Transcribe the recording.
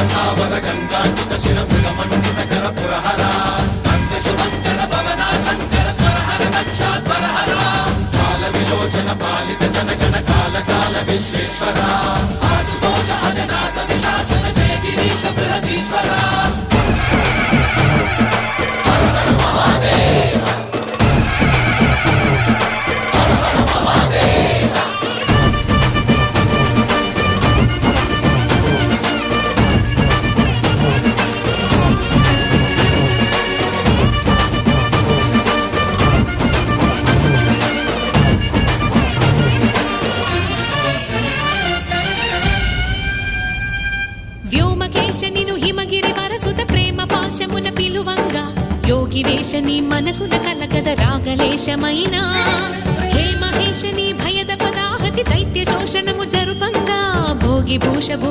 సావర గంగాచిత శిరముల మండిత కర పురహర నంద శుభంకర భవన శంకర స్వరహర దక్షాధ్వరహర కాల విలోచన పాలిత జనగణ కాల కాల విశ్వేశ్వర ఆశుతోష అజనాస విశాసన జయ గిరీశ బృహదీశ్వర వ్యోమకేశనిను హిమగిరి వరసుత ప్రేమ పాశమున పిలువంగా యోగి వేషని మనసున కలగద రాగలేశమైన హే మహేశని భయద పదాహతి దైత్య శోషణము జరుపంగా భోగి భూష భువ